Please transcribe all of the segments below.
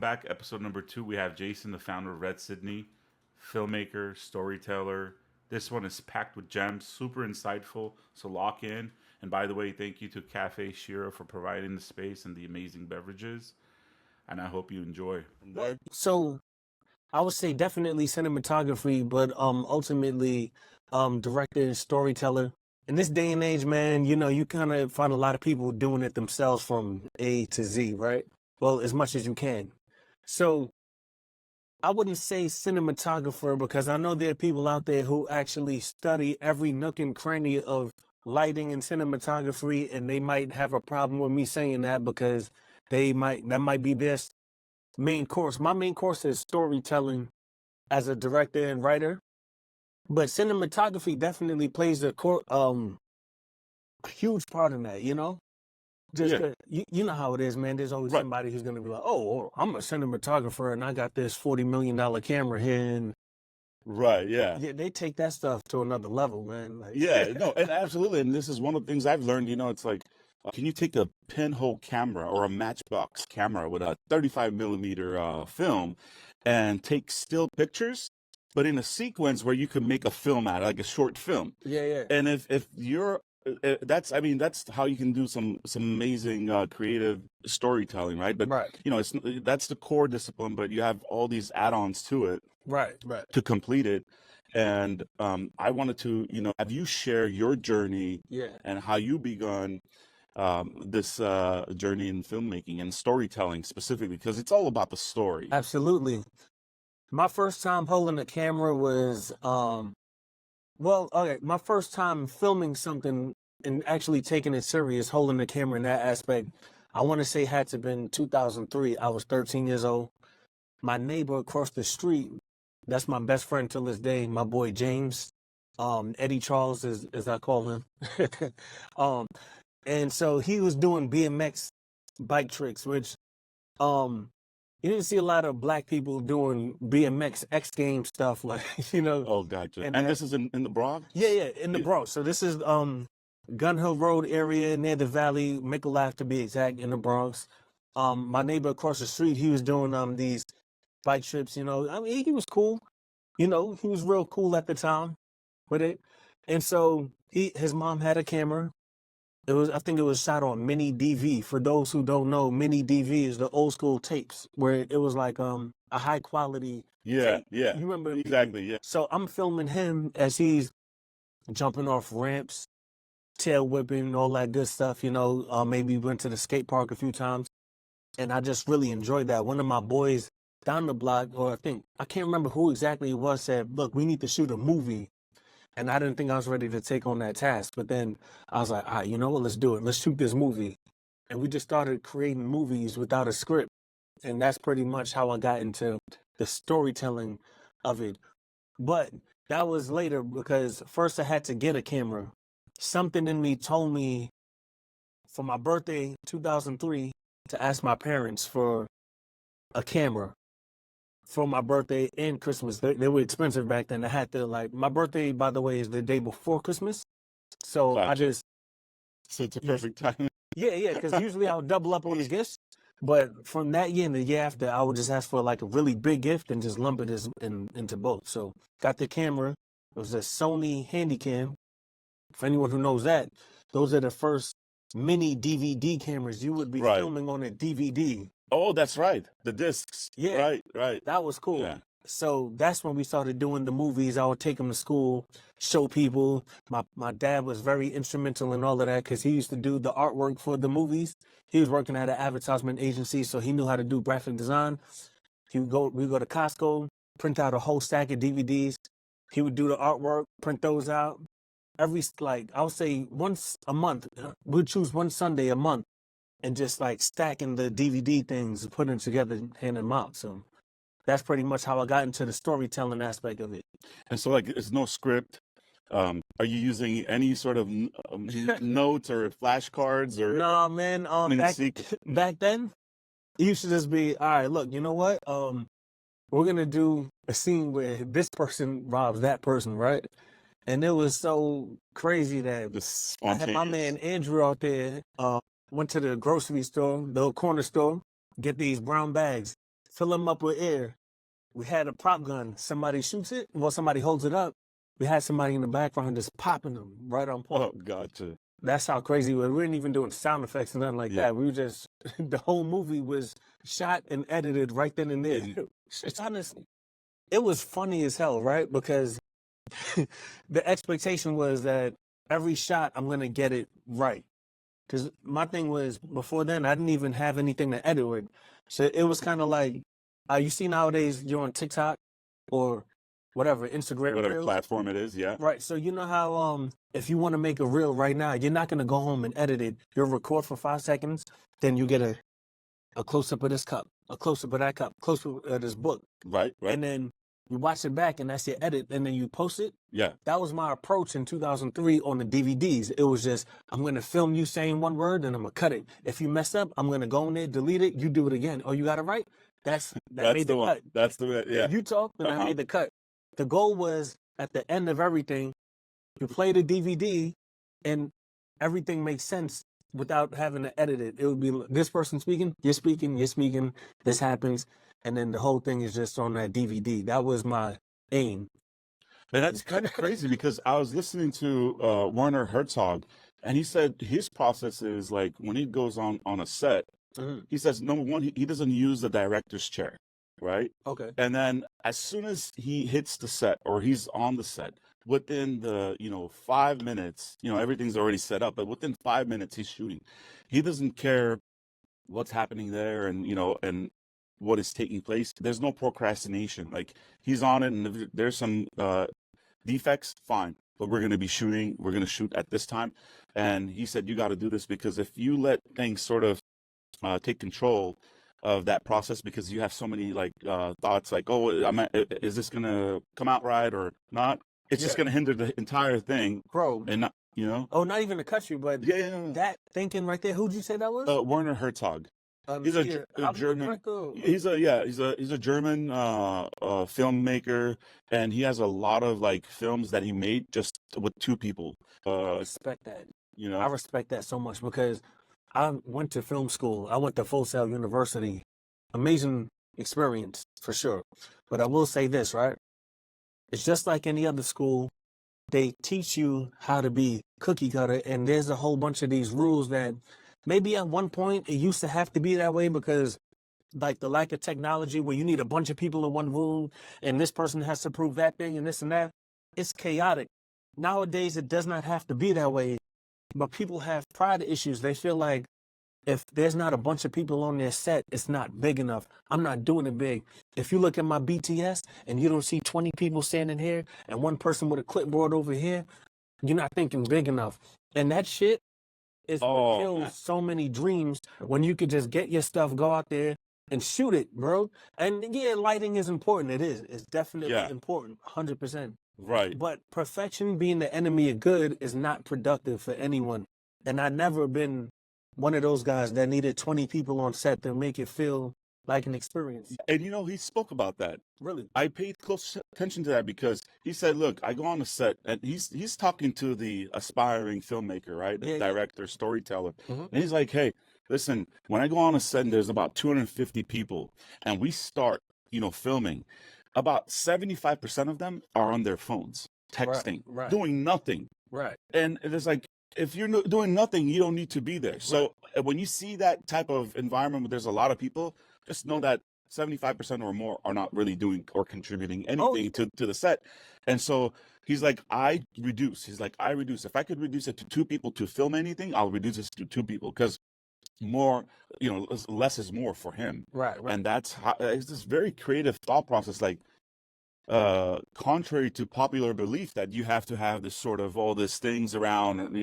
back. Episode number 2. We have Jason, the founder of Red Sydney, filmmaker, storyteller. This one is packed with gems, super insightful. So lock in. And by the way, thank you to Cafe Shira for providing the space and the amazing beverages. And I hope you enjoy. So I would say definitely cinematography, but ultimately director and storyteller. In this day and age, man, you know, you kind of find a lot of people doing it themselves from A to Z, right? Well, as much as you can. So I wouldn't say cinematographer because I know there are people out there who actually study every nook and cranny of lighting and cinematography, and they might have a problem with me saying that because that might be their main course. My main course is storytelling as a director and writer, but cinematography definitely plays a huge part in that, you know? Just Yeah. you know how it is, man. There's always Right. somebody who's gonna be like, "Oh, I'm a cinematographer and I got this $40 million camera here," and Right, yeah. yeah, they take that stuff to another level, man. Like, Yeah, no, and absolutely. And this is one of the things I've learned, it's like, can you take a pinhole camera or a matchbox camera with a 35 millimeter film and take still pictures, but in a sequence where you can make a film out, like a short film. yeah. And if you're that's how you can do some amazing creative storytelling, right? But Right, that's the core discipline, but you have all these add-ons to it right. to complete it. And I wanted to, have you share your journey Yeah, and how you begun this journey in filmmaking and storytelling specifically, because it's all about the story. absolutely. My first time holding a camera was, my first time filming something and actually taking it serious, holding the camera in that aspect, I want to say had to been 2003. I was 13 years old. My neighbor across the street, that's my best friend till this day, my boy James, Eddie Charles as I call him. um, and so he was doing BMX bike tricks, which um you didn't see a lot of black people doing BMX X Games stuff, like, you know. Oh, gotcha. And And this is in the Bronx? yeah, in the Yeah. Bronx. So this is Gun Hill Road area near the Valley, Mickle to be exact, in the Bronx. My neighbor across the street, he was doing these bike trips, you know. I mean, he was cool. You know, he was real cool at the time with it. And so his mom had a camera. I think it was shot on mini DV. For those who don't know, mini DV is the old school tapes where it was like a high quality Yeah, tape. yeah, You remember? exactly, yeah. So I'm filming him as he's jumping off ramps, tail whipping, all that good stuff, you know. Maybe went to the skate park a few times, and I just really enjoyed that. One of my boys down the block, or I can't remember who exactly it was, said, "Look, we need to shoot a movie." And I didn't think I was ready to take on that task. But then I was like, all right, you know what? Let's do it. Let's shoot this movie. And we just started creating movies without a script. And that's pretty much how I got into the storytelling of it. But that was later because first I had to get a camera. Something in me told me for my birthday, 2003, to ask my parents for a camera for my birthday and Christmas. They were expensive back then. I had to, like, my birthday, by the way, is the day before Christmas. So I Gotcha. just, So it's a perfect time. yeah, because usually I would double up on the gifts. But from that year and the year after, I would just ask for like a really big gift and just lump it into both. So got the camera. It was a Sony Handycam. For anyone who knows that, those are the first mini DVD cameras. You would be Right. filming on a DVD. Oh, that's right. The discs. Yeah. Right. That was cool. Yeah. So that's when we started doing the movies. I would take them to school, show people. My dad was very instrumental in all of that because he used to do the artwork for the movies. He was working at an advertisement agency, so he knew how to do graphic design. We go to Costco, print out a whole stack of DVDs. He would do the artwork, print those out. I would say once a month. We'd choose one Sunday a month and just like stacking the DVD things, putting them together, handing them out. So that's pretty much how I got into the storytelling aspect of it. And so, like, it's no script. Are you using any sort of notes or flashcards or? No, man. Back then, it used to just be, all right, look, you know what? We're gonna do a scene where this person robs that person, right? And it was so crazy that Just I had my man Andrew out there. Went to the grocery store, the corner store, get these brown bags. fill them up with air. We had a prop gun. Somebody shoots it, well, somebody holds it up. We had somebody in the background just popping them right on point. Oh, gotcha. That's how crazy it was. We weren't even doing sound effects and nothing like that. We were just, the whole movie was shot and edited right then and there. It's honestly, it was funny as hell, right? Because the expectation was that every shot I'm going to get it right. Because my thing was, before then, I didn't even have anything to edit with. So it was kind of like, you see nowadays you're on TikTok or whatever, Instagram. Whatever Reels. platform it is, yeah. Right. So you know how if you want to make a reel right now, you're not going to go home and edit it. You'll record for 5 seconds, then you get a close-up of this cup, a close-up of that cup, close-up of this book. Right. And then you watch it back, and that's your edit, and then you post it. Yeah. That was my approach in 2003 on the DVDs. It was just, I'm going to film you saying one word, and I'm going to cut it. If you mess up, I'm going to go in there, delete it, you do it again. Oh, you got it right? That made the cut. That's the one, yeah. You talk, and I made the cut. The goal was, at the end of everything, you play the DVD, and everything makes sense without having to edit it. It would be this person speaking, you're speaking, this happens, and then the whole thing is just on that DVD. That was my aim. And that's kind of crazy because I was listening to Werner Herzog, and he said his process is like when he goes on a set, he says, number one, he doesn't use the director's chair, right? Okay. And then as soon as he hits the set or he's on the set, within the 5 minutes, everything's already set up, but within 5 minutes he's shooting. He doesn't care what's happening there and and what is taking place. There's no procrastination. Like he's on it, and if there's some defects, fine, but we're going to be shooting. We're going to shoot at this time. And he said, you got to do this because if you let things sort of take control of that process, because you have so many thoughts like, oh, is this going to come out right or not? It's just going to hinder the entire thing, bro. And not, Oh, not even to cut you, but that thinking right there. Who'd you say that was? Werner Herzog. He's a German. He's a German filmmaker, and he has a lot of films that he made just with two people. Respect that. I respect that so much because I went to film school. I went to Full Sail University. Amazing experience for sure. But I will say this, right? It's just like any other school. They teach you how to be cookie cutter, and there's a whole bunch of these rules that maybe at one point it used to have to be that way because the lack of technology where you need a bunch of people in one room and this person has to prove that thing and this and that. It's chaotic. Nowadays, it does not have to be that way, but people have pride issues. They feel like if there's not a bunch of people on their set, it's not big enough. I'm not doing it big. If you look at my BTS and you don't see 20 people standing here and one person with a clipboard over here, you're not thinking big enough. And that shit is what kills so many dreams when you could just get your stuff, go out there and shoot it, bro. And yeah, lighting is important. It is. It's definitely important, 100%. Right. But perfection being the enemy of good is not productive for anyone. And I've never been one of those guys that needed 20 people on set to make it feel like an experience. And he spoke about that. Really? I paid close attention to that because he said, look, I go on a set, and he's talking to the aspiring filmmaker, right? The director, storyteller. And he's like, hey, listen, when I go on a set and there's about 250 people and we start, filming, about 75% of them are on their phones, texting, doing nothing. Right. And it's like, if you're doing nothing, you don't need to be there. So when you see that type of environment where there's a lot of people, just know that 75% or more are not really doing or contributing anything to the set. And so he's like, I reduce. If I could reduce it to 2 people to film anything, I'll reduce it to 2 people because more, less is more for him. Right. And that's how it's this very creative thought process, contrary to popular belief that you have to have this sort of all these things around,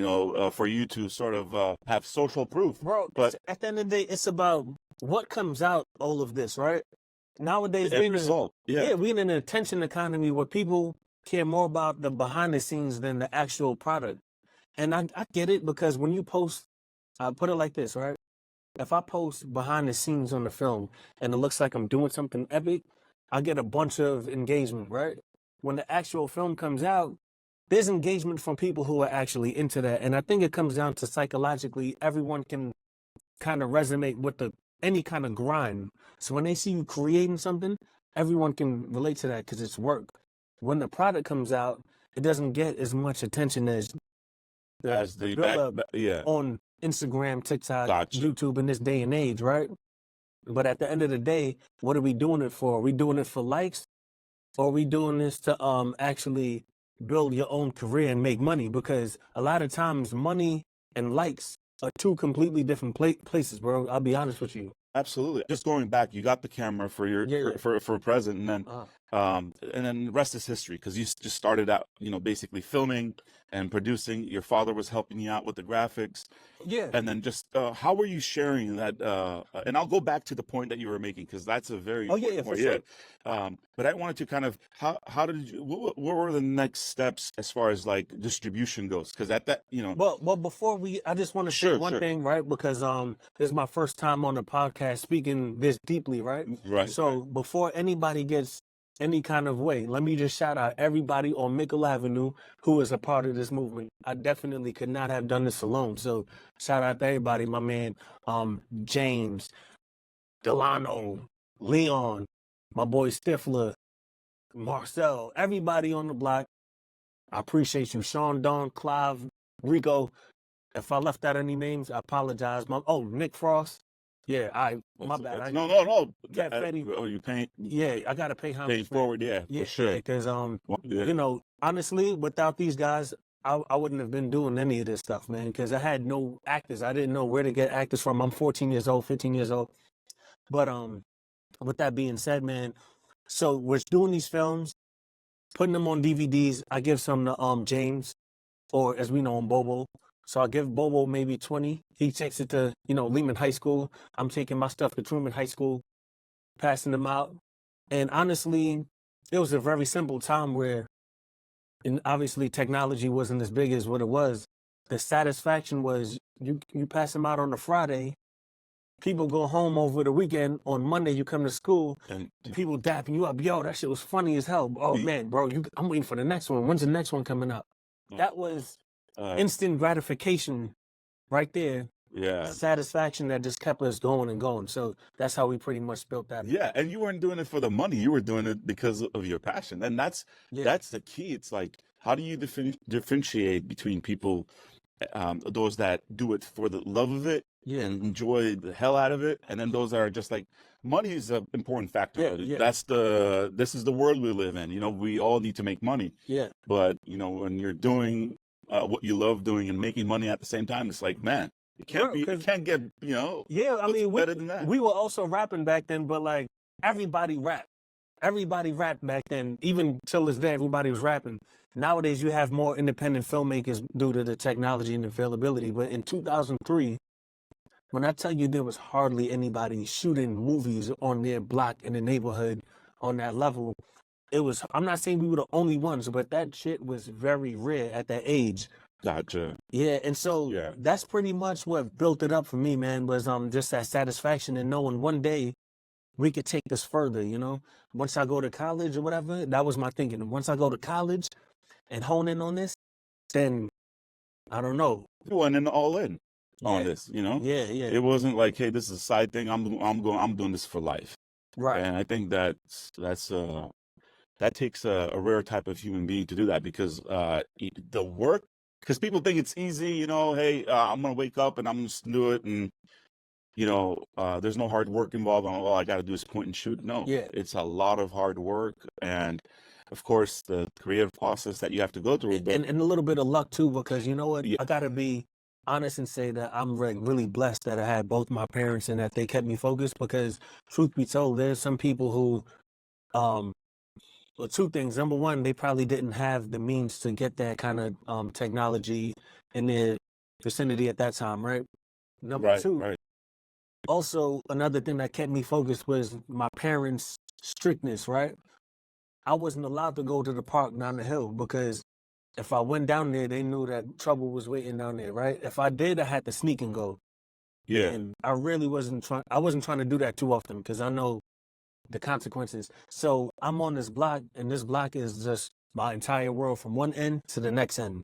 for you to sort of have social proof. Bro, but at the end of the day, it's about what comes out all of this, right? Nowadays, we're in an attention economy where people care more about the behind the scenes than the actual product. And I get it because when you post, I put it like this, right? If I post behind the scenes on the film and it looks like I'm doing something epic, I get a bunch of engagement, right? When the actual film comes out, there's engagement from people who are actually into that. And I think it comes down to psychologically, everyone can kind of resonate with the any kind of grind. So when they see you creating something, everyone can relate to that because it's work. When the product comes out, it doesn't get as much attention as As the the build up yeah, on Instagram, TikTok, gotcha. YouTube in this day and age, right? But at the end of the day, what are we doing it for? Are we doing it for likes? Or are we doing this to actually build your own career and make money? Because a lot of times money and likes are two completely different places, bro. I'll be honest with you. Absolutely. Just going back, you got the camera for your Yeah, yeah. for a present, Uh, and then the rest is history because you just started out, basically filming and producing. Your father was helping you out with the graphics, yeah. and then just how were you sharing that? And I'll go back to the point that you were making because that's a very Oh, yeah, important yeah, for point. sure. Yeah. But I wanted to kind of how did you what were the next steps as far as like distribution goes? Because at that, Well, before I just want to say sure, one sure, thing, right? Because this is my first time on the podcast speaking this deeply, right? right. So before anybody gets any kind of way, let me just shout out everybody on Mickle Avenue who is a part of this movement. I definitely could not have done this alone. So shout out to everybody, my man, James, Delano, Leon, my boy Stifler, Marcel, everybody on the block. I appreciate you, Sean, Don, Clive, Rico. If I left out any names, I apologize. Nick Frost. Yeah, my bad. I No. Cat Fetty. Oh, you paying Yeah, I gotta pay homage. forward? Yeah, Yeah, for sure. because Yeah. honestly, without these guys, I wouldn't have been doing any of this stuff, man. Because I had no actors. I didn't know where to get actors from. I'm 14 years old, 15 years old. But with that being said, man, so we're doing these films, putting them on DVDs. I give some to James, or as we know him, Bobo. So I give Bobo maybe 20. He takes it to, Lehman High School. I'm taking my stuff to Truman High School, passing them out. And honestly, it was a very simple time where, and obviously technology wasn't as big as what it was. The satisfaction was you pass them out on a Friday. People go home over the weekend. On Monday, you come to school. And People dapping you up. Yo, that shit was funny as hell. Oh man, bro, I'm waiting for the next one. When's the next one coming up? That was instant gratification right there. yeah, Satisfaction that just kept us going and going. So that's how we pretty much built that. yeah. And you weren't doing it for the money; you were doing it because of your passion, and that's the key. It's like, how do you differentiate between people, those that do it for the love of it and enjoy the hell out of it, and then those that are just like, money is an important factor. This is the world we live in. We all need to make money. Yeah. But when you're doing what you love doing and making money at the same time, it's like, man, it can't get Yeah, I mean, better than that. we were also rapping back then, but like everybody rapped. Everybody rapped back then. Even till this day, everybody was rapping. Nowadays, you have more independent filmmakers due to the technology and availability. But in 2003, when I tell you there was hardly anybody shooting movies on their block in the neighborhood on that level, I'm not saying we were the only ones, but that shit was very rare at that age. Gotcha. Yeah, and so that's pretty much what built it up for me, man, was just that satisfaction and knowing one day we could take this further, Once I go to college or whatever, that was my thinking. Once I go to college and hone in on this, then I don't know. You went in all in on Yeah. this, Yeah, yeah. It wasn't like, hey, this is a side thing. I'm doing this for life. Right. And I think that takes a rare type of human being to do that because the work, because people think it's easy, hey, I'm gonna wake up and I'm just do it, and there's no hard work involved. All I got to do is point and shoot. No, it's a lot of hard work, and of course the creative process that you have to go through, and a little bit of luck too, because you know what, Yeah. I gotta be honest and say that I'm really blessed that I had both my parents and that they kept me focused. Because truth be told, there's some people who, well, two things. Number one, they probably didn't have the means to get that kind of technology in their vicinity at that time, right? Number two, right. also another thing that kept me focused was my parents' strictness, right? I wasn't allowed to go to the park down the hill because if I went down there, they knew that trouble was waiting down there, right? If I did, I had to sneak and go. Yeah. And I really wasn't trying to do that too often because I know the consequences. So I'm on this block, and this block is just my entire world from one end to the next end.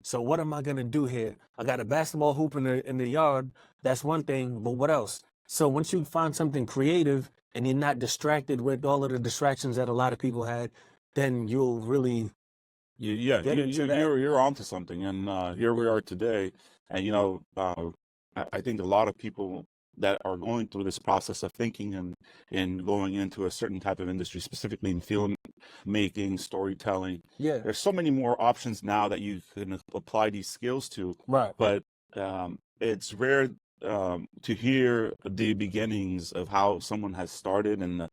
So what am I gonna do here? I got a basketball hoop in the yard. That's one thing, but what else? So once you find something creative and you're not distracted with all of the distractions that a lot of people had, then you'll really Yeah, get into that. you're onto something, and here we are today. And I think a lot of people that are going through this process of thinking and going into a certain type of industry, specifically in film making, storytelling. Yeah. There's so many more options now that you can apply these skills to, Right. but it's rare to hear the beginnings of how someone has started and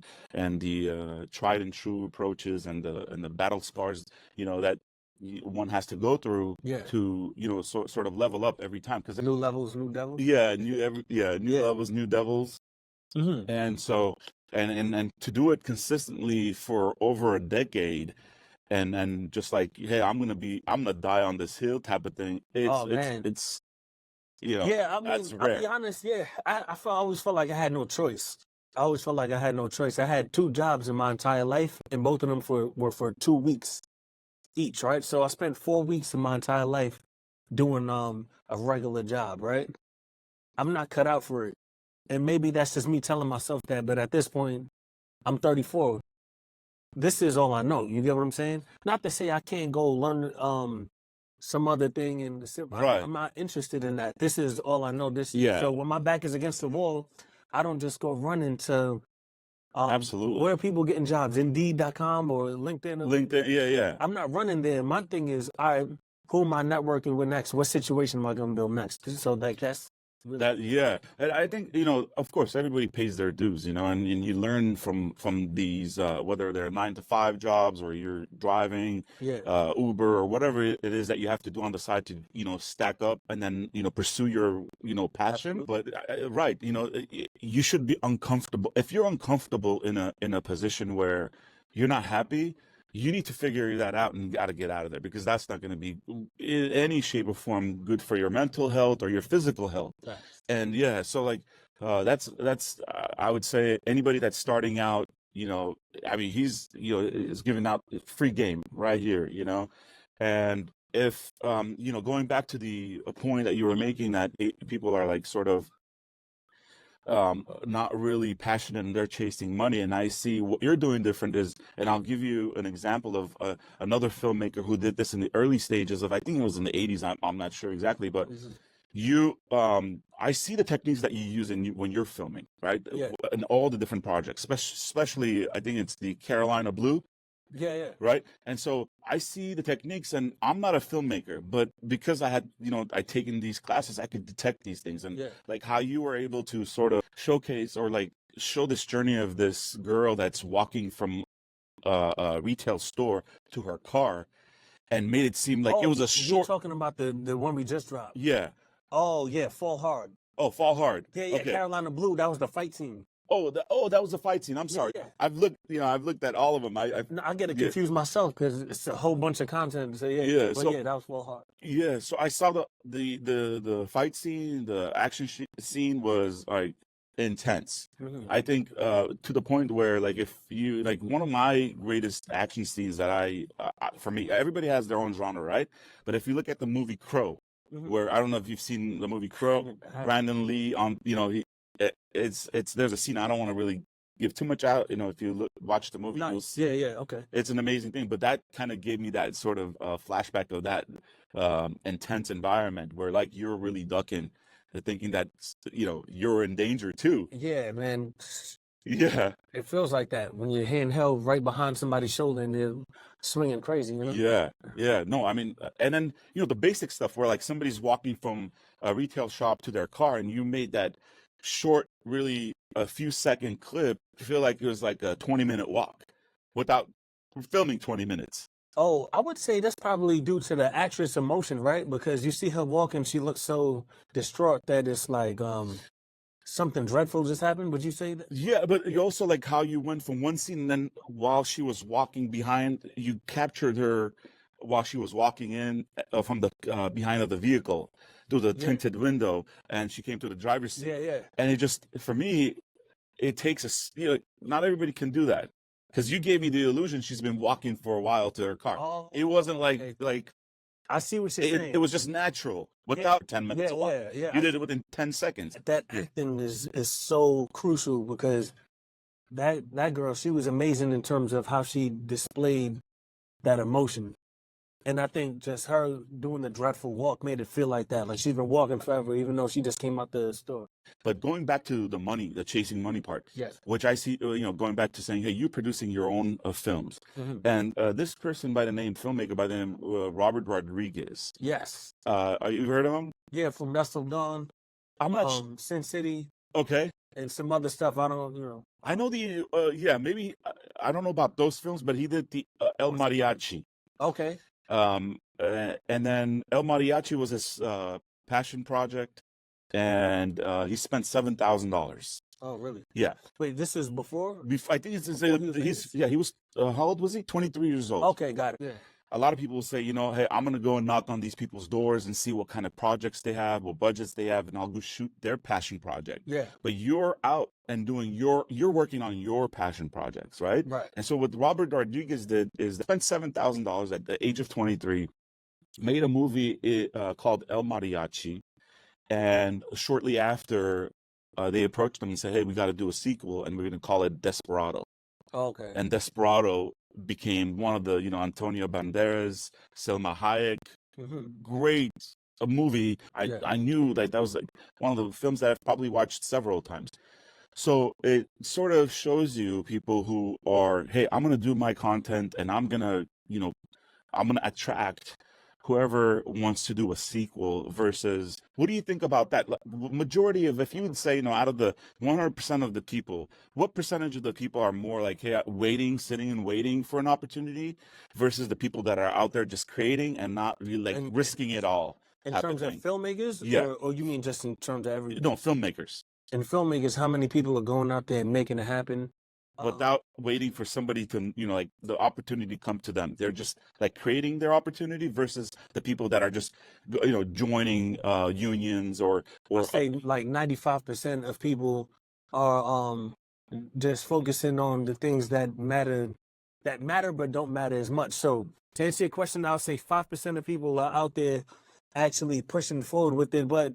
the tried and true approaches and the battle scars, that one has to go through Yeah. to sort of level up every time, because New levels, new devils. new levels, new devils. Mm-hmm. And so and to do it consistently for over a decade, and just like, hey, I'm gonna die on this hill type of thing. Oh, man. It's Yeah, I that's mean, I'll rare. be honest, yeah. I always felt like I had no choice. I always felt like I had no choice. I had 2 jobs in my entire life, and both of them were for 2 weeks each, right? So I spent 4 weeks of my entire life doing a regular job, right? I'm not cut out for it. And maybe that's just me telling myself that, but at this point, I'm 34. This is all I know. You get what I'm saying? Not to say I can't go learn some other thing in the Right. I'm not interested in that. This is all I know. Yeah. So when my back is against the wall, I don't just go running to Absolutely. where are people getting jobs? Indeed.com or LinkedIn? LinkedIn, yeah. I'm not running there. My thing is, who am I networking with next? What situation am I going to build next? So like that's really And I think, of course, everybody pays their dues, and you learn from these, whether they're 9 to 5 jobs or you're driving yeah. Uber or whatever it is that you have to do on the side to stack up and then pursue your passion. Absolutely. But right, you should be uncomfortable. If you're uncomfortable in a position where you're not happy, you need to figure that out, and you got to get out of there, because that's not going to be in any shape or form good for your mental health or your physical health. Right. And yeah, so like that's I would say anybody that's starting out, I mean, he's is giving out free game right here, and if going back to the point that you were making, that people are like sort of not really passionate and they're chasing money, and I see what you're doing different is, and I'll give you an example of another filmmaker who did this in the early stages of, I think it was in the 80s, I'm not sure exactly, but I see the techniques that you use when you're filming, right? Yeah. In all the different projects, especially I think it's the Carolina Blue, Yeah. right? And so I see the techniques, and I'm not a filmmaker, but because I had, I taken these classes, I could detect these things, and Yeah. like how you were able to sort of showcase or like show this journey of this girl that's walking from a retail store to her car, and made it seem like it was a You're short. talking about the one we just dropped. Yeah. Oh yeah, Fall Hard. Oh, Fall Hard. Yeah. Okay. Carolina Blue. That was the fight scene. That was a fight scene. I'm sorry. Yeah. I've looked at all of them. No, I get it Yeah. confused myself because it's a whole bunch of content. So yeah. But So yeah, that was Fall Hard. yeah, so I saw the fight scene, the action scene was like intense. Mhm. I think to the point where, like, if you like, one of my greatest action scenes that for me, everybody has their own genre, right? But if you look at the movie Crow, Mhm. where, I don't know if you've seen the movie Crow, Brandon Lee on, it's there's a scene, I don't want to really give too much out, if you watch the movie, you'll Nice. see. Yeah. Okay. It's an amazing thing, but that kind of gave me that sort of flashback of that intense environment where, like, you're really ducking, thinking that you're in danger too. Yeah, man. Yeah, It feels like that when you're handheld right behind somebody's shoulder and they're swinging crazy. yeah. No, I mean, and then the basic stuff where, like, somebody's walking from a retail shop to their car, and you made that short, really a few second clip feel like it was like a 20-minute walk without filming 20 minutes. Oh, I would say that's probably due to the actress' emotion, right? Because you see her walking, she looks so distraught that it's like something dreadful just happened. Would you say that? Yeah, but you also, like, how you went from one scene, and then while she was walking behind, you captured her while she was walking in from the behind of the vehicle through the tinted window, and she came to the driver's seat. Yeah. And it just, for me, it takes not everybody can do that, because you gave me the illusion she's been walking for a while to her car. Oh, It wasn't like okay. like I see what you're It saying. was just natural Yeah, without 10 minutes yeah, of walk. yeah, yeah. You did it within 10 seconds. That Yeah. acting is so crucial because that girl, she was amazing in terms of how she displayed that emotion. And I think just her doing the dreadful walk made it feel like that. Like she's been walking forever, even though she just came out the store. But going back to the money, the chasing money part, Yes. which I see, going back to saying, hey, you're producing your own films. Hmm. And this person by the name, filmmaker by the name Robert Rodriguez, Yes. you heard of him? Yeah, from Dust Till Dawn, I'm not, Sin City, okay. and some other stuff. I don't, I know maybe, I don't know about those films, but he did the El Mariachi. Okay. And then El Mariachi was his passion project, and he spent $7,000. Oh, really? Yeah. Wait, this is before? I think it's Before he was famous? he was how old was he? 23 years old. Okay, got it. Yeah. A lot of people will say, hey, I'm gonna go and knock on these people's doors and see what kind of projects they have, what budgets they have, and I'll go shoot their passion project. Yeah. But you're out and doing you're working on your passion projects, right? Right. And so what Robert Rodriguez did is spent $7,000 at the age of 23, made a movie called El Mariachi, and shortly after, they approached him and said, hey, we got to do a sequel, and we're going to call it Desperado. Okay. And Desperado became one of the, Antonio Banderas, Selma Hayek, Hmm. great a movie. Yeah. I knew that was like one of the films that I've probably watched several times. So it sort of shows you people who are, hey, I'm going to do my content, and I'm going to, I'm going to attract whoever wants to do a sequel versus, what do you think about that? Majority of, if you would say, out of the 100% of the people, what percentage of the people are more like, hey, sitting and waiting for an opportunity versus the people that are out there just creating and not really like And- risking it all? In type of terms of thing? filmmakers? Yeah. Or you mean just in terms of everything? No, filmmakers. In filmmakers, how many people are going out there and making it happen? Without waiting for somebody to, like the opportunity to come to them. They're just like creating their opportunity versus the people that are just, joining unions or I say like 95% of people are just focusing on the things that matter but don't matter as much. So to answer your question, I'll say 5% of people are out there actually pushing forward with it. But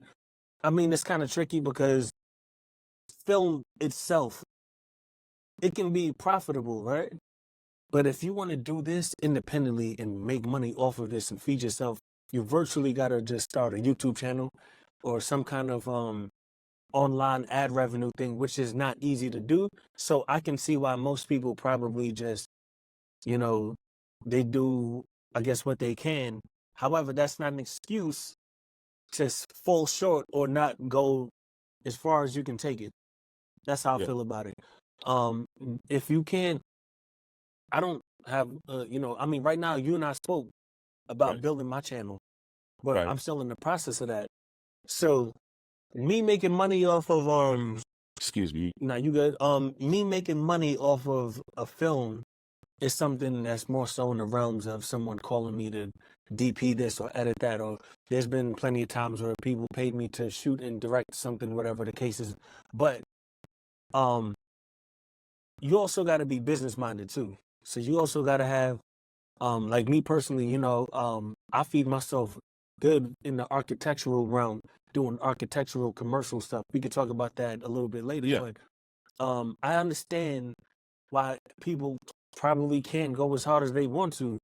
I mean, it's kind of tricky because film itself, it can be profitable, right? But if you want to do this independently and make money off of this and feed yourself, you virtually got to just start a YouTube channel or some kind of online ad revenue thing, which is not easy to do. So I can see why most people probably just, they do, I guess, what they can. However, that's not an excuse to fall short or not go as far as you can take it. That's how I Yeah. feel about it. If you can, I don't have, I mean, right now you and I spoke about Right. building my channel, but Right. I'm still in the process of that. So me making money off of Excuse me. now you good. Me making money off of a film is something that's more so in the realms of someone calling me to DP this or edit that. Or there's been plenty of times where people paid me to shoot and direct something, whatever the case is. But you also got to be business minded too. So you also got to have, like me personally, I feed myself good in the architectural realm, doing architectural commercial stuff. We could talk about that a little bit later. Yeah. But I understand why people probably can't go as hard as they want to.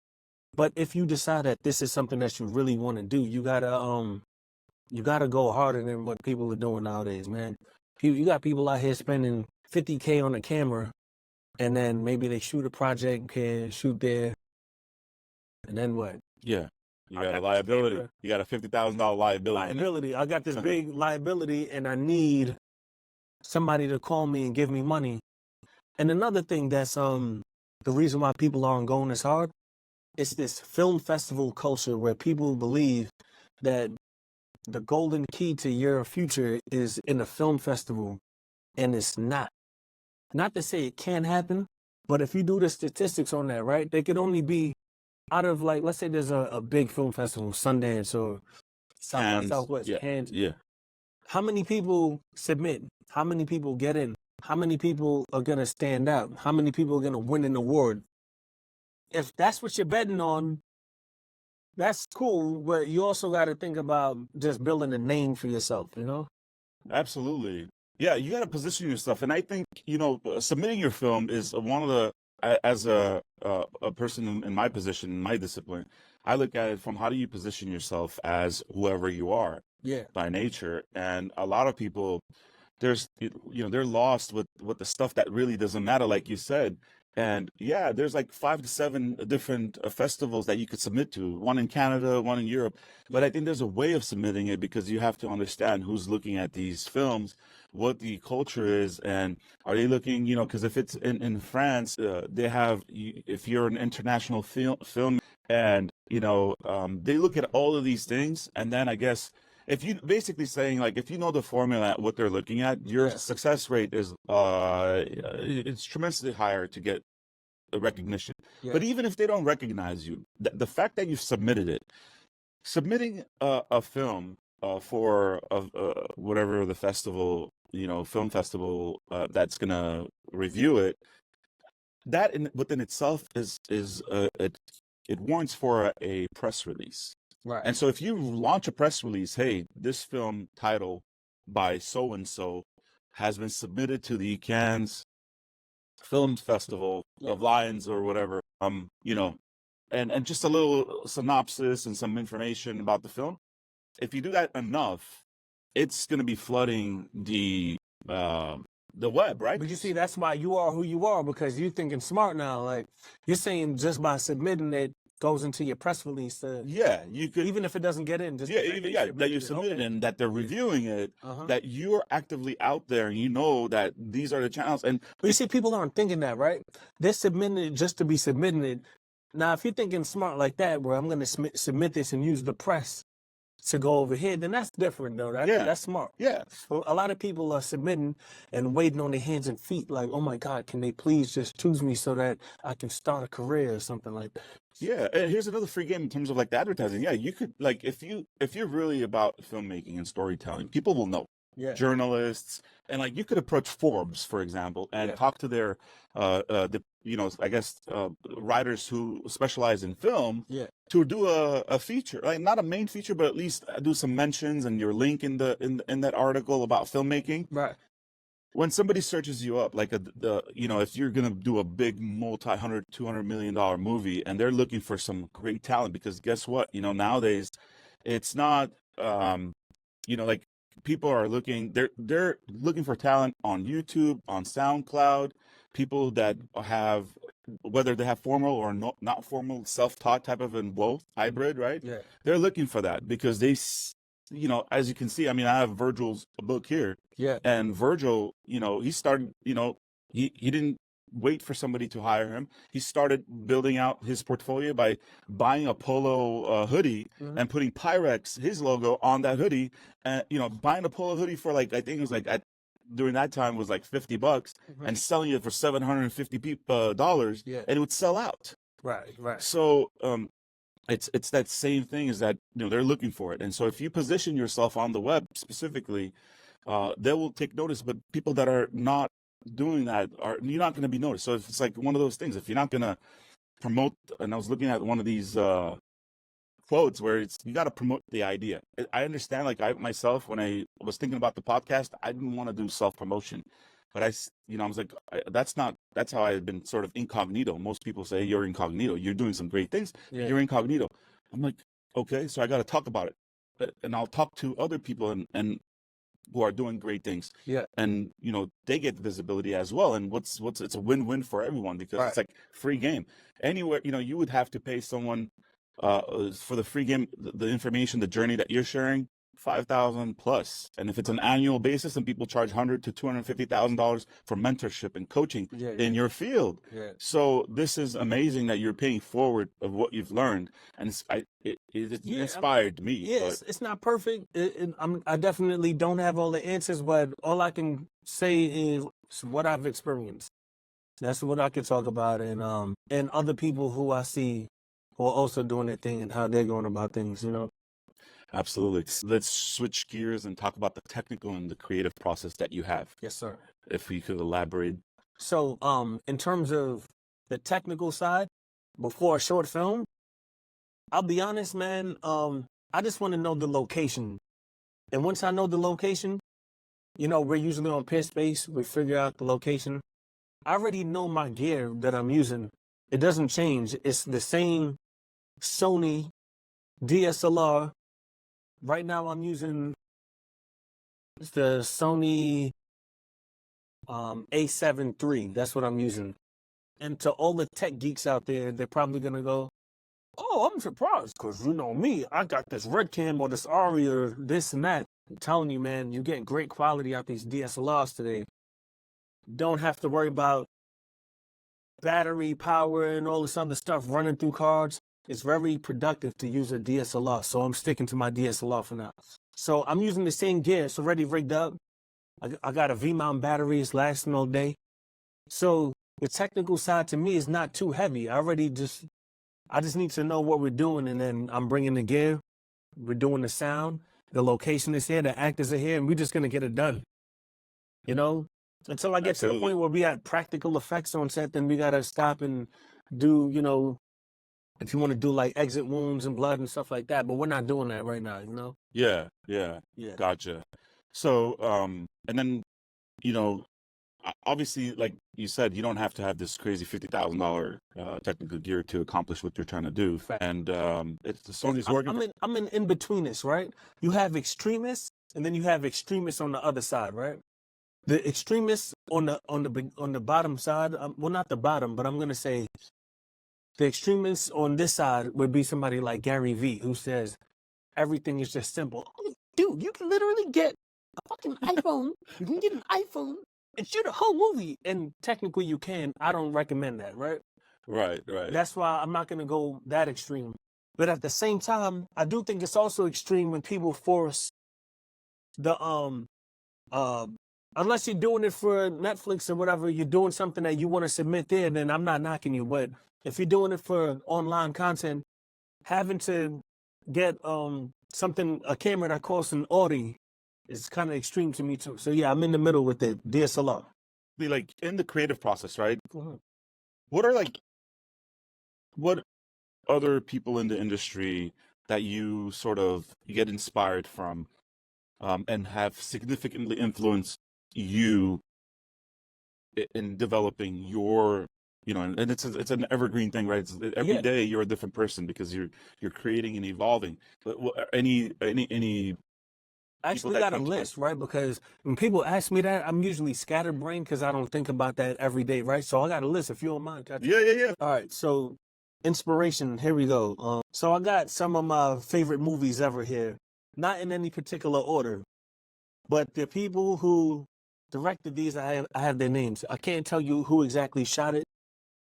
But if you decide that this is something that you really want to do, you gotta go harder than what people are doing nowadays, man. You got people out here spending $50K on a camera, and then maybe they shoot a project here, shoot there, and then what? Yeah. You I got a got liability. this You got a $50,000 liability. liability. I got this big liability, and I need somebody to call me and give me money. And another thing that's the reason why people aren't going as hard, it's this film festival culture where people believe that the golden key to your future is in a film festival, and it's not. Not to say it can't happen, but if you do the statistics on that, right, they could only be out of, like, let's say there's a big film festival, Sundance or South by Hands. Southwest, Yeah. Cannes. Yeah. How many people submit? How many people get in? How many people are going to stand out? How many people are going to win an award? If that's what you're betting on, That's cool, but you also got to think about just building a name for yourself, you know? Absolutely. Yeah, you got to position yourself, and I think submitting your film is one of the as a person in my position in my discipline, I look at it from how do you position yourself as whoever you are Yeah. by nature, and a lot of people they're lost with the stuff that really doesn't matter, like you said. And yeah, there's like 5 to 7 different festivals that you could submit to, one in Canada, one in Europe. But I think there's a way of submitting it, because you have to understand who's looking at these films, what the culture is, and are they looking, because if it's in France, they have, if you're an international film, and they look at all of these things, and then I guess if you basically saying, like, if you know the formula, what they're looking at, your Yeah. success rate is it's tremendously higher to get a recognition. Yeah. But even if they don't recognize you, the fact that you've submitting a film for whatever the festival, film festival, that's gonna review it, that within itself is it warrants for a press release. Right. And so if you launch a press release, hey, this film title by so and so has been submitted to the Cannes Film Festival of Lions or whatever, and just a little synopsis and some information about the film. If you do that enough, it's going to be flooding the web, right? But you see, that's why you are who you are, because you're thinking smart now. Like, you're saying just by submitting it goes into your press release. Yeah, you could, even if it doesn't get in, just that you submitted and that they're reviewing it, Uh-huh. that you're actively out there and you know that these are the channels. And But you see, people aren't thinking that, right? They're submitting it just to be submitting it. Now, if you're thinking smart like that, where I'm going to submit this and use the press to go over here, then that's different, though. That's smart. yeah, So a lot of people are submitting and waiting on their hands and feet, like, oh my God, can they please just choose me so that I can start a career or something like that. yeah. And here's another free game in terms of like the advertising. Yeah, you could, like, if you're really about filmmaking and storytelling, people will know. Yeah. Journalists, and like you could approach Forbes, for example, and talk to their I guess writers who specialize in film, to do a feature, like not a main feature, but at least do some mentions and your link in that article about filmmaking. Right. When somebody searches you up, like if you're gonna do a big $200 million movie, and they're looking for some great talent, because guess what? Nowadays, it's not like people are looking. They're looking for talent on YouTube, on SoundCloud. People that have, whether they have formal or not formal, self-taught type of, and both hybrid, right? Yeah. They're looking for that because as you can see, I mean, I have Virgil's book here. Yeah. And Virgil, he started, he didn't wait for somebody to hire him. He started building out his portfolio by buying a polo hoodie and putting Pyrex, his logo, on that hoodie. And, buying a polo hoodie for, like, I think it was like, during that time was like $50, and selling it for $750 Yeah. and it would sell out. Right. So, it's that same thing, is that they're looking for it. And so if you position yourself on the web specifically, they will take notice. But people that are not doing that, you're not going to be noticed. So if it's like one of those things, if you're not going to promote, and I was looking at one of these quotes where you got to promote the idea. I understand, like, I myself, when I was thinking about the podcast, I didn't want to do self-promotion. But I was like, that's how I had been sort of incognito. Most people say you're incognito. You're doing some great things. Yeah. You're incognito. I'm like, okay, so I got to talk about it. And I'll talk to other people and who are doing great things. Yeah. And, they get visibility as well. And it's a win-win for everyone, because it's like free game. Anywhere, you would have to pay someone for the free game, the information, the journey that you're sharing, $5,000 plus. And if it's an annual basis, and people charge $100,000 to $250,000 for mentorship and coaching in your field. Yeah. So this is amazing that you're paying forward of what you've learned, and it inspired me. Yes, it's not perfect. I definitely don't have all the answers, but all I can say is what I've experienced. That's what I can talk about, and other people who I see who are also doing their thing and how they're going about things. Absolutely. Let's switch gears and talk about the technical and the creative process that you have. Yes, sir. If you could elaborate. So, in terms of the technical side, before a short film, I'll be honest, man. I just want to know the location, and once I know the location, we're usually on Peerspace. We figure out the location. I already know my gear that I'm using. It doesn't change. It's the same Sony DSLR. Right now, I'm using the Sony A7 III. That's what I'm using. And to all the tech geeks out there, they're probably gonna go, "Oh, I'm surprised, because you know me, I got this Red Cam or this Ari or this and that." I'm telling you, man, you get great quality out these DSLRs today. Don't have to worry about battery power and all this other stuff running through cards. It's very productive to use a DSLR, so I'm sticking to my DSLR for now. So I'm using the same gear. It's already rigged up. I got a V-mount battery. It's lasting all day. So the technical side to me is not too heavy. I just need to know what we're doing, and then I'm bringing the gear. We're doing the sound. The location is here. The actors are here, and we're just gonna get it done. Until I get to the point where we have practical effects on set, then we gotta stop and do, if you want to do like exit wounds and blood and stuff like that. But we're not doing that right now. Yeah. Yeah. Gotcha. So, and then, obviously, like you said, you don't have to have this crazy $50,000 technical gear to accomplish what you're trying to do. Fact. And it's the Sony's working. I'm in between this, right? You have extremists, and then you have extremists on the other side, right? The extremists on the bottom side, well, not the bottom, but I'm gonna say the extremists on this side would be somebody like Gary Vee, who says everything is just simple. Dude, you can literally get a fucking iPhone. You can get an iPhone and shoot a whole movie. And technically you can. I don't recommend that, right? Right. That's why I'm not going to go that extreme. But at the same time, I do think it's also extreme when people force the, unless you're doing it for Netflix or whatever, you're doing something that you want to submit there, then I'm not knocking you. But if you're doing it for online content, having to get a camera that costs an Audi is kind of extreme to me too. So yeah, I'm in the middle with the DSLR. Be like in the creative process, right? Mhm. What other people in the industry that you get inspired from, and have significantly influenced you in developing your, and it's an evergreen thing, right? Every day you're a different person because you're creating and evolving. But any I actually got a list, right? Because when people ask me that, I'm usually scatterbrained because I don't think about that every day, right? So I got a list, if you don't mind. Yeah. All right, so inspiration, here we go. So I got some of my favorite movies ever here, not in any particular order, but the people who directed these, I have their names. I can't tell you who exactly shot it.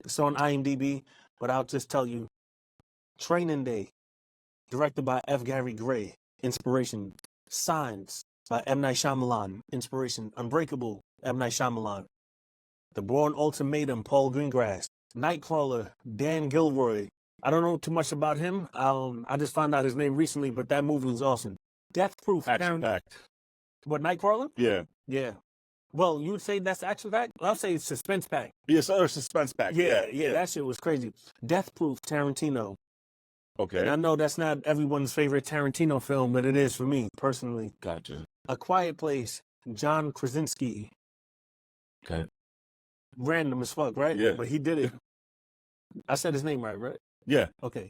It's on IMDb, but I'll just tell you. Training Day, directed by F. Gary Gray. Inspiration. Signs by M. Night Shyamalan. Inspiration. Unbreakable, M. Night Shyamalan. The Bourne Ultimatum, Paul Greengrass. Nightcrawler, Dan Gilroy. I don't know too much about him. I just found out his name recently, but that movie was awesome. Death Proof. Action-packed. What, Nightcrawler? Yeah. Well, you would say that's action packed? I'll say it's suspense packed. Yes, or suspense packed. Yeah, that shit was crazy. Death Proof, Tarantino. Okay. And I know that's not everyone's favorite Tarantino film, but it is for me, personally. Gotcha. A Quiet Place, John Krasinski. Okay. Random as fuck, right? Yeah. But he did it. I said his name right? Yeah. Okay.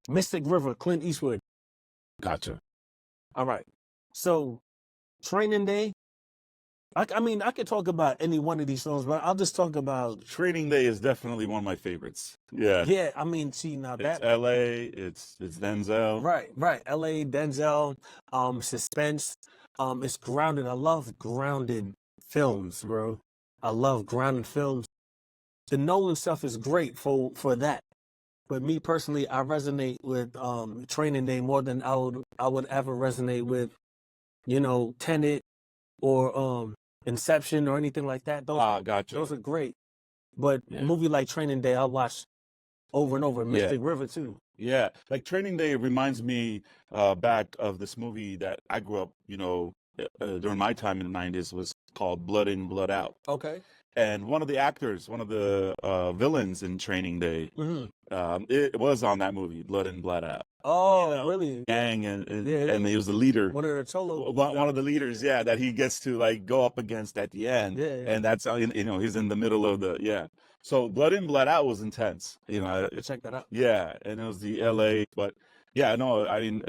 Mystic River, Clint Eastwood. Gotcha. All right. So, Training Day. I mean, I could talk about any one of these films, but I'll just talk about... Training Day is definitely one of my favorites. Yeah. Yeah, I mean, see, now that... It's L.A., it's Denzel. Right. L.A., Denzel, suspense. It's grounded. I love grounded films, bro. I love grounded films. The Nolan stuff is great for that. But me personally, I resonate with Training Day more than I would ever resonate with, Tenet or Inception or anything like that. Gotcha. Those are great. But a movie like Training Day, I watch over and over. Mystic River too. Yeah, like Training Day reminds me back of this movie that I grew up, during my time in the 90s, was called Blood In, Blood Out. Okay. and one of the actors, one of the villains in Training Day, Hmm. it was on that movie, Blood In, Blood Out. Oh, really? Gang, and Yeah. and he was the leader. One of the solo. One of the leaders, yeah, that he gets to like go up against at the end, Yeah, yeah. and that's how he's in the middle of the So Blood In, Blood Out was intense, Check that out. yeah, and it was the L.A. But yeah, no, I mean,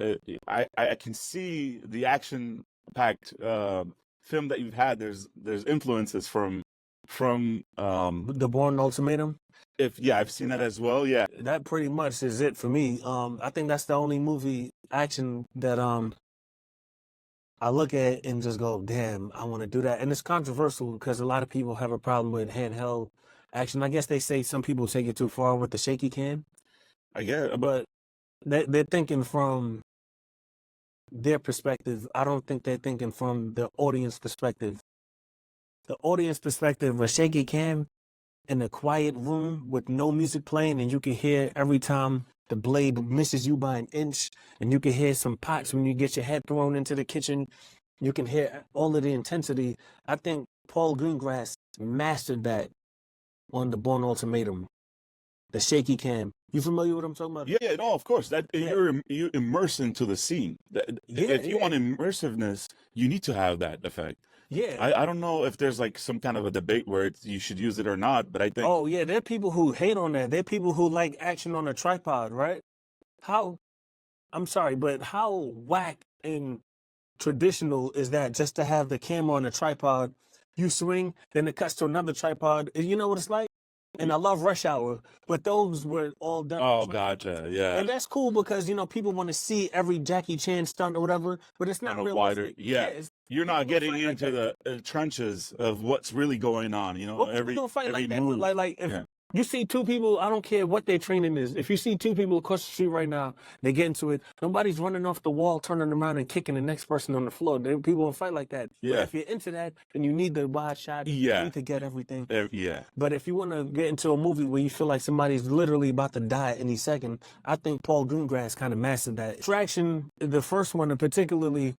I can see the action packed film that you've had. There's influences from The Bourne Ultimatum. I've seen that as well. Yeah, That pretty much is it for me. I think that's the only movie action that I look at and just go, damn, I want to do that. And it's controversial because a lot of people have a problem with handheld action. I guess they say some people take it too far with the shaky cam, I get, but they're thinking from their perspective. I don't think they're thinking from the audience perspective. The audience perspective, a shaky cam in a quiet room with no music playing, and you can hear every time the blade misses you by an inch, and you can hear some pots when you get your head thrown into the kitchen. You can hear all of the intensity. I think Paul Greengrass mastered that on the Bourne Ultimatum. The shaky cam. You familiar with what I'm talking about? yeah, no, of course. That Yeah. you immerse into the scene. Yeah, If you yeah. want immersiveness, you need to have that effect. Yeah. I don't know if there's like some kind of a debate where you should use it or not, but I think Oh, yeah. There are people who hate on that. There are people who like action on a tripod, right? I'm sorry, but how whack and traditional is that just to have the camera on a tripod? You swing, then it cuts to another tripod. And you know what it's like? And I love Rush Hour, but those were all done. oh, gotcha, yeah, And that's cool because, people want to see every Jackie Chan stunt or whatever, but it's not on a wider, realistic. You're not people getting fight like into that. the trenches of what's really going on. Well, people don't fight every like that. move. Like if Yeah. you see two people, I don't care what their training is. If you see two people across the street right now, they get into it. Nobody's running off the wall, turning around and kicking the next person on the floor. People don't fight like that. But Yeah. if you're into that, then you need the wide shot. Yeah. You need to get everything. Yeah. But if you want to get into a movie where you feel like somebody's literally about to die any second, I think Paul Greengrass kind of mastered that. Traction, the first one, particularly,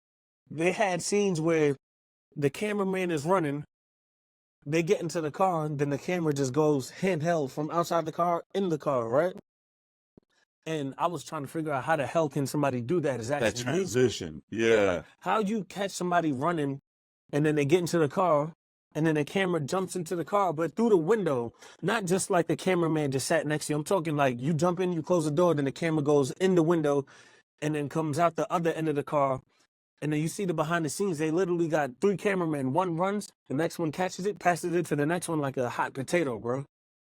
they had scenes where the cameraman is running. They get into the car, and then the camera just goes handheld from outside the car in the car, right? And I was trying to figure out how the hell can somebody do that? Is That actually transition. Yeah. how you catch somebody running, and then they get into the car, and then the camera jumps into the car, but through the window, not just like the cameraman just sat next to you. I'm talking like you jump in, you close the door, then the camera goes in the window, and then comes out the other end of the car. And then you see the behind the scenes, they literally got 3 cameramen. One runs, the next one catches it, passes it to the next one like a hot potato, bro.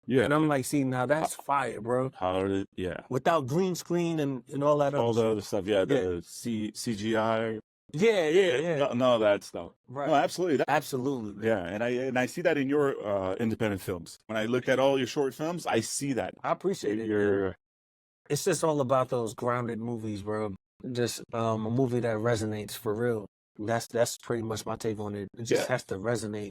Yeah. And I'm like, see, now that's fire, bro. How did it? Yeah. Without green screen and all that All other the shit. other stuff. Yeah. The CGI. Yeah. No, that stuff. Right. No, absolutely. Absolutely. Yeah, and I see that in your independent films. When I look at all your short films, I see that. I appreciate it. Your It's just all about those grounded movies, bro. Just a movie that resonates for real. That's pretty much my take on it. It just has to resonate.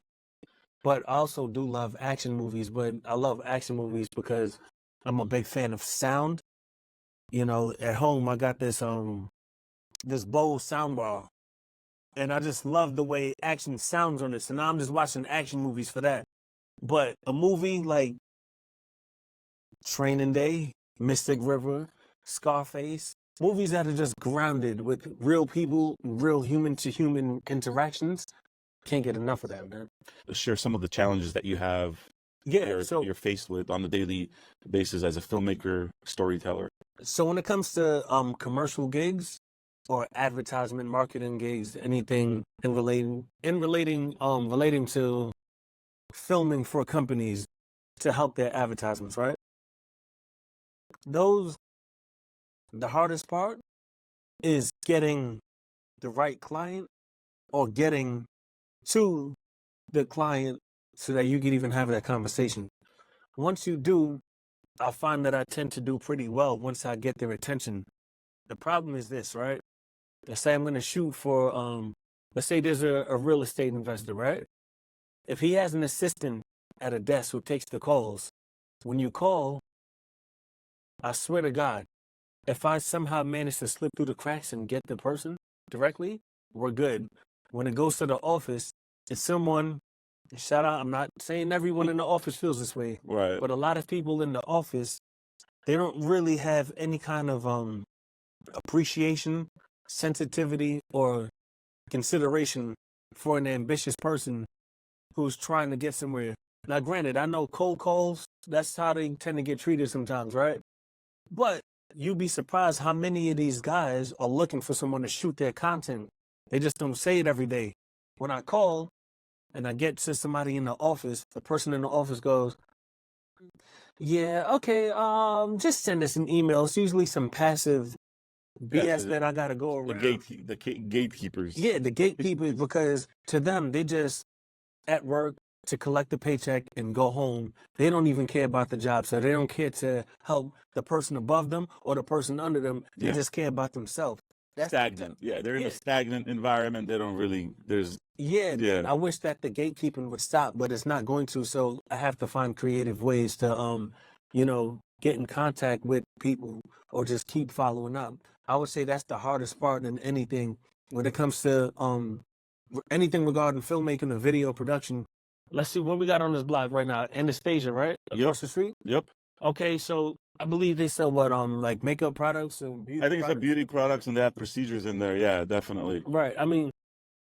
But I also do love action movies, but I love action movies because I'm a big fan of sound. At home I got this Bose soundbar. And I just love the way action sounds on it. So now I'm just watching action movies for that. But a movie like Training Day, Mystic River, Scarface, movies that are just grounded with real people, real human to human interactions, can't get enough of that, man. share some of the challenges that you have. Yeah, You're faced with on a daily basis as a filmmaker, storyteller. So when it comes to commercial gigs or advertisement marketing gigs, anything relating to filming for companies to help their advertisements, right? The hardest part is getting the right client or getting to the client so that you can even have that conversation. Once you do, I find that I tend to do pretty well once I get their attention. The problem is this, right? Let's say I'm going to shoot for, let's say there's a real estate investor, right? If he has an assistant at a desk who takes the calls, when you call, I swear to God, if I somehow manage to slip through the cracks and get the person directly, we're good. When it goes to the office, it's someone Shout out. I'm not saying everyone in the office feels this way, Right. but a lot of people in the office, they don't really have any kind of appreciation, sensitivity, or consideration for an ambitious person who's trying to get somewhere. Now, granted, I know cold calls, that's how they tend to get treated sometimes, right? But you'd be surprised how many of these guys are looking for someone to shoot their content. They just don't say it every day. When I call and I get to somebody in the office, the person in the office goes, yeah, okay, just send us an email. It's usually some passive BS that I gotta go The around. gatekeepers. Yeah, the gatekeepers, because to them, they just at work to collect the paycheck and go home. They don't even care about the job, so they don't care to help the person above them or the person under them. They Yeah. just care about themselves. That's Stagnant. Yeah, they're in yeah. a stagnant environment. They don't really. There's. Yeah, Yeah. I wish that the gatekeeping would stop, but it's not going to. So I have to find creative ways to, get in contact with people or just keep following up. I would say that's the hardest part in anything when it comes to anything regarding filmmaking or video production. Let's see what we got on this block right now. Anastasia, right? Across the street? Yep. Okay, so I believe they sell what, like makeup products and beauty I think it's a products? beauty products and they have procedures in there. Yeah, definitely. Right. I mean,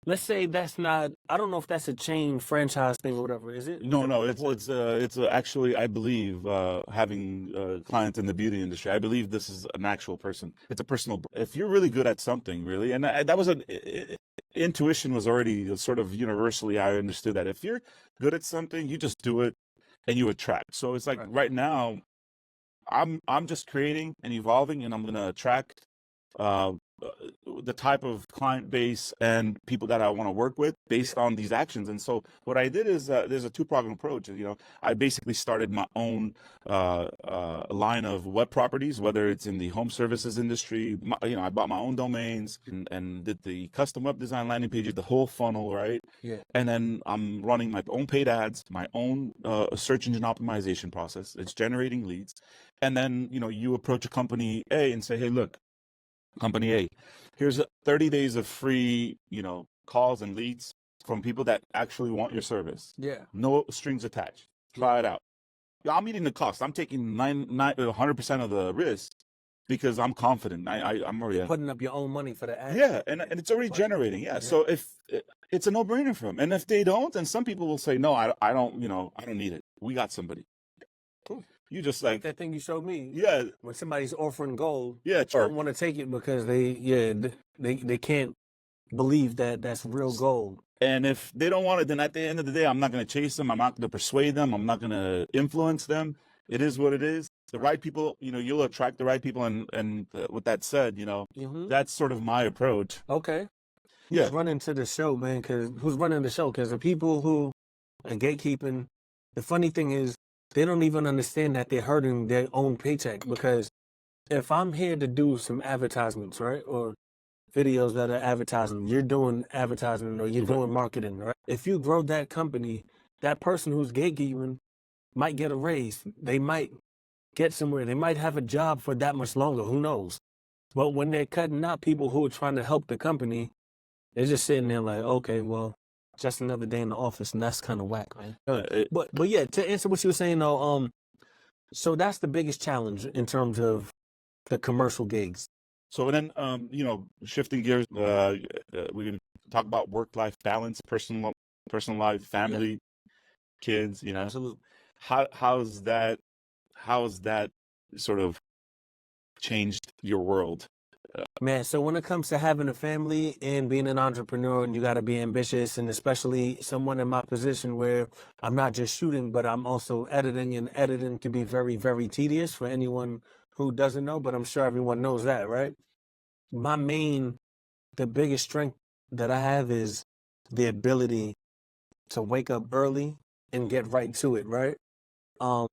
let's say that's not, I don't know if that's a chain franchise thing or whatever, is it? No, it's actually, I believe, having clients in the beauty industry. I believe this is an actual person. It's a personal. If you're really good at something, really, and that was intuition was already sort of universally. I understood that if you're good at something, you just do it, and you attract. So it's like right now, I'm just creating and evolving, and I'm gonna attract uh, the type of client base and people that I want to work with based on these actions. And so what I did is there's a two-pronged approach. I basically started my own line of web properties, whether it's in the home services industry. I bought my own domains and did the custom web design landing pages, the whole funnel, right? Yeah. And then I'm running my own paid ads, my own search engine optimization process. It's generating leads. And then, you approach a company A and say, hey, look, Company A, here's 30 days of free, calls and leads from people that actually want your service. Yeah. No strings attached. Try it out. Yeah, I'm eating the cost. I'm taking 100% of the risk because I'm confident. I'm already putting up your own money for the ad. Yeah, and it's already generating. Yeah. So if it's a no-brainer for them, and if they don't, then some people will say, no, I don't. I don't need it. We got somebody. Cool. You just like that thing you showed me. Yeah. When somebody's offering gold, yeah, they don't want to take it because they can't believe that that's real gold. And if they don't want it, then at the end of the day, I'm not going to chase them. I'm not going to persuade them. I'm not going to influence them. It is what it is. The right people, you'll attract the right people. And with that said, that's sort of my approach. Okay. Yeah. Who's running to the show, man? Who's running the show? Because the people who are gatekeeping, the funny thing is, they don't even understand that they're hurting their own paycheck. Because if I'm here to do some advertisements, right, or videos that are advertising, you're doing advertising or you're doing marketing, right? If you grow that company, that person who's gatekeeping might get a raise. They might get somewhere. They might have a job for that much longer. Who knows? But when they're cutting out people who are trying to help the company, they're just sitting there like, okay, well, just another day in the office, and that's kind of whack, man. But yeah, to answer what you were saying though, so that's the biggest challenge in terms of the commercial gigs. So then, shifting gears, we can talk about work-life balance, personal life, family, kids. Absolutely. How's that sort of changed your world? Man, so when it comes to having a family and being an entrepreneur, and you got to be ambitious, and especially someone in my position where I'm not just shooting, but I'm also editing, and editing can be very, very tedious for anyone who doesn't know, but I'm sure everyone knows that, right? The biggest strength that I have is the ability to wake up early and get right to it, right?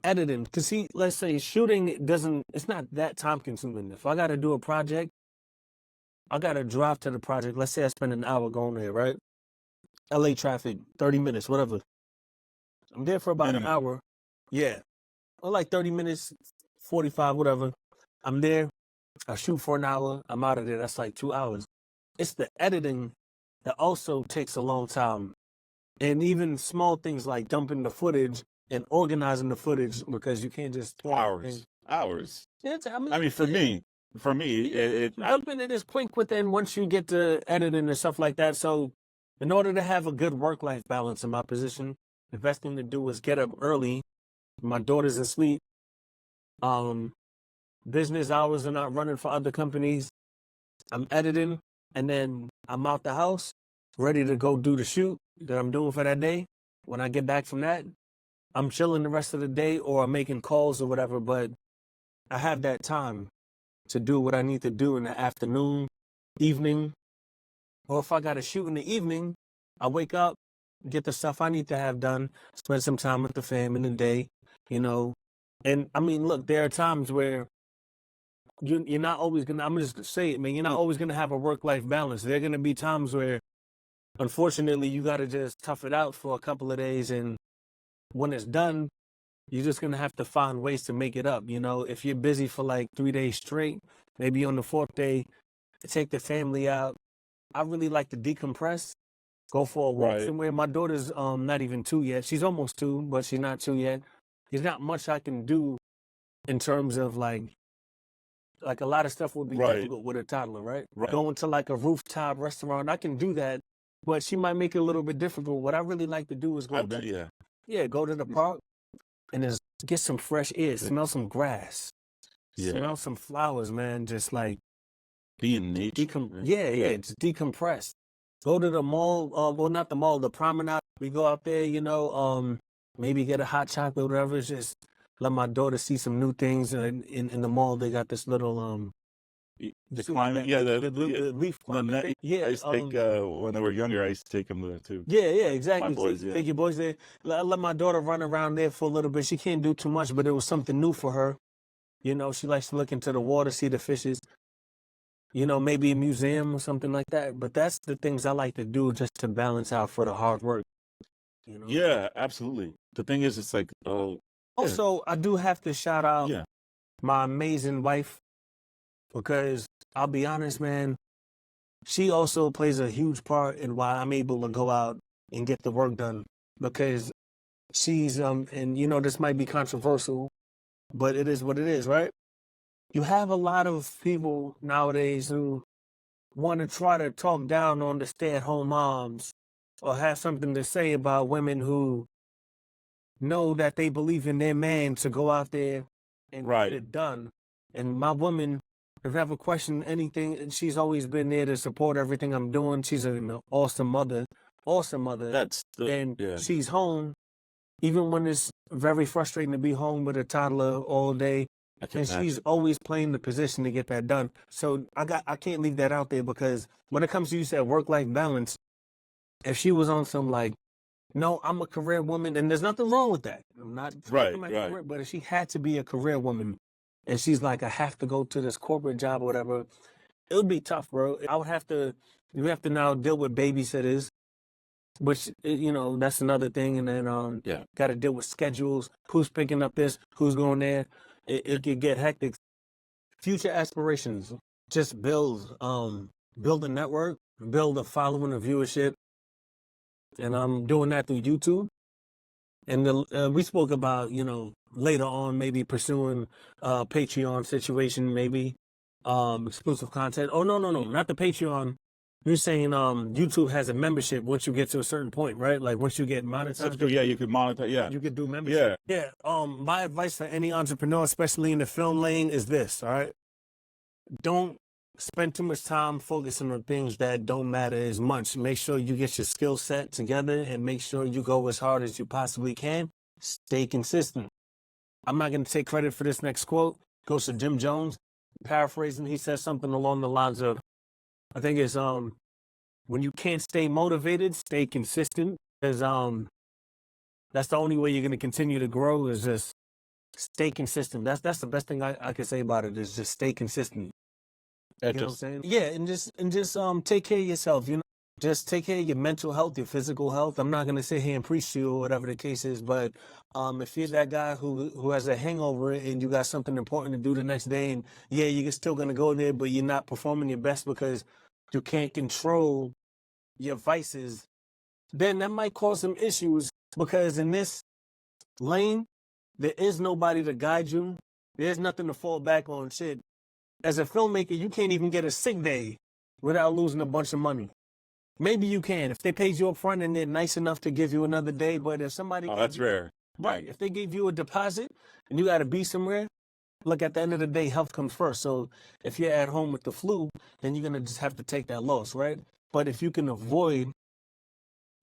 Editing, because see, let's say shooting it's not that time consuming. If I got to do a project, I got to drive to the project. Let's say I spend an hour going there, right? LA traffic, 30 minutes, whatever. I'm there for about an hour. Yeah. Or like 30 minutes, 45, whatever. I'm there. I shoot for an hour. I'm out of there. That's like 2 hours. It's the editing that also takes a long time. And even small things like dumping the footage and organizing the footage, because you can't just throw everything. Hours. Yeah, I mean, for me, dumping it is quick within once you get to editing and stuff like that. So in order to have a good work-life balance in my position, the best thing to do is get up early. My daughter's asleep. Business hours are not running for other companies. I'm editing, and then I'm out the house, ready to go do the shoot that I'm doing for that day. When I get back from that, I'm chilling the rest of the day or I'm making calls or whatever, but I have that time to do what I need to do in the afternoon, evening, or if I got to shoot in the evening, I wake up, get the stuff I need to have done, spend some time with the fam in the day, you know. And I mean, look, there are times where you're not always gonna, I'm just gonna say it, man, you're not always gonna have a work-life balance. There are gonna be times where, unfortunately, you gotta just tough it out for a couple of days, and when it's done, you're just gonna have to find ways to make it up. You know, if you're busy for like 3 days straight, maybe on the fourth day, take the family out. I really like to decompress, go for a walk Right. somewhere. My daughter's not even 2 yet. She's almost 2, but she's not 2 yet. There's not much I can do in terms of like a lot of stuff would be Right. difficult with a toddler, right? Right. Going to like a rooftop restaurant, I can do that, but she might make it a little bit difficult. What I really like to do is go go to the park and just get some fresh air, smell some grass, smell some flowers, man. Just like be in nature. Just decompress. Go to the mall, well, not the mall, the promenade. We go out there, you know, maybe get a hot chocolate, whatever. It's just let my daughter see some new things. In the mall, they got this little the climbing, the leaf climbing. I used to take when they were younger. I used to take them there too. Yeah, exactly. My boys, Take your boys there. Let my daughter run around there for a little bit. She can't do too much, but it was something new for her. You know, she likes to look into the water, see the fishes. You know, maybe a museum or something like that. But that's the things I like to do just to balance out for the hard work. You know? Yeah, absolutely. The thing is, it's like, also, I do have to shout out my amazing wife, because I'll be honest, man, she also plays a huge part in why I'm able to go out and get the work done, because she's, and you know, this might be controversial, but it is what it is, right? You have a lot of people nowadays who want to try to talk down on the stay-at-home moms or have something to say about women who know that they believe in their man to go out there and get it done. And my woman, if I ever question anything, she's always been there to support everything I'm doing. She's an awesome mother. She's home, even when it's very frustrating to be home with a toddler all day. And she's always playing the position to get that done. So I can't leave that out there, because when it comes to, you said, work-life balance, if she was on some like, no, I'm a career woman, and there's nothing wrong with that. I'm not career, but if she had to be a career woman and she's like, I have to go to this corporate job or whatever, it would be tough, bro. You have to now deal with babysitters, which, you know, that's another thing. And then got to deal with schedules, who's picking up this, who's going there. It could get hectic. Future aspirations, just build a network, build a following, a viewership. And I'm doing that through YouTube. And we spoke about, you know, later on maybe pursuing a Patreon situation, maybe exclusive content. Oh, no, not the Patreon. You're saying YouTube has a membership once you get to a certain point, right? Like once you get monetized. Yeah, you could monetize. Yeah, you could do membership. Yeah. My advice for any entrepreneur, especially in the film lane, is this. All right, don't spend too much time focusing on things that don't matter as much. Make sure you get your skill set together and make sure you go as hard as you possibly can. Stay consistent. I'm not going to take credit for this next quote. It goes to Jim Jones. Paraphrasing, he says something along the lines of, I think it's when you can't stay motivated, stay consistent. Because that's the only way you're going to continue to grow, is just stay consistent. That's the best thing I can say about it, is just stay consistent. You know what I'm saying? Yeah, and just take care of yourself, you know. Just take care of your mental health, your physical health. I'm not gonna sit here and preach to you or whatever the case is, but if you're that guy who has a hangover and you got something important to do the next day, and you're still gonna go there, but you're not performing your best because you can't control your vices then that might cause some issues because in this lane, there is nobody to guide you. There's nothing to fall back on. Shit. As a filmmaker, you can't even get a sick day without losing a bunch of money. Maybe you can if they paid you up front and they're nice enough to give you another day. But if somebody, Oh, that's rare. right? If they gave you a deposit and you got to be somewhere, look, at the end of the day, health comes first. So if you're at home with the flu, then you're gonna just have to take that loss, right? But if you can avoid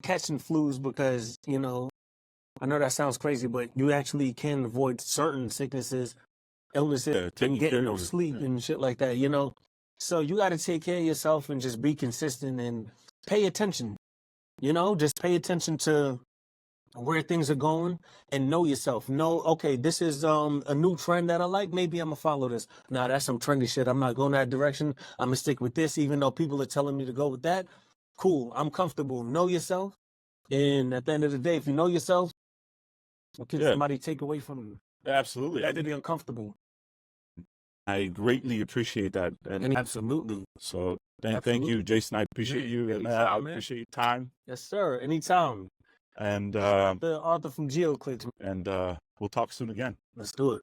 catching flus, because I know that sounds crazy, but you actually can avoid certain sicknesses, illnesses, Yeah, and taking getting care no of it. sleep and shit like that. So you got to take care of yourself and just be consistent and pay attention. Just pay attention to where things are going and know yourself. Know, okay, this is a new trend that I like. Maybe I'm gonna follow this. Nah, that's some trendy shit. I'm not going that direction. I'm gonna stick with this, even though people are telling me to go with that. Cool. I'm comfortable. Know yourself. And at the end of the day, if you know yourself, what can Yeah. somebody take away from you? Absolutely. That'd be uncomfortable. I greatly appreciate that. And Absolutely. so thank Absolutely. you, Jason. I appreciate Yeah, you. And anytime, I man. appreciate your time. Yes, sir. Anytime. And The author from GeoClicks. we'll talk soon again. Let's do it.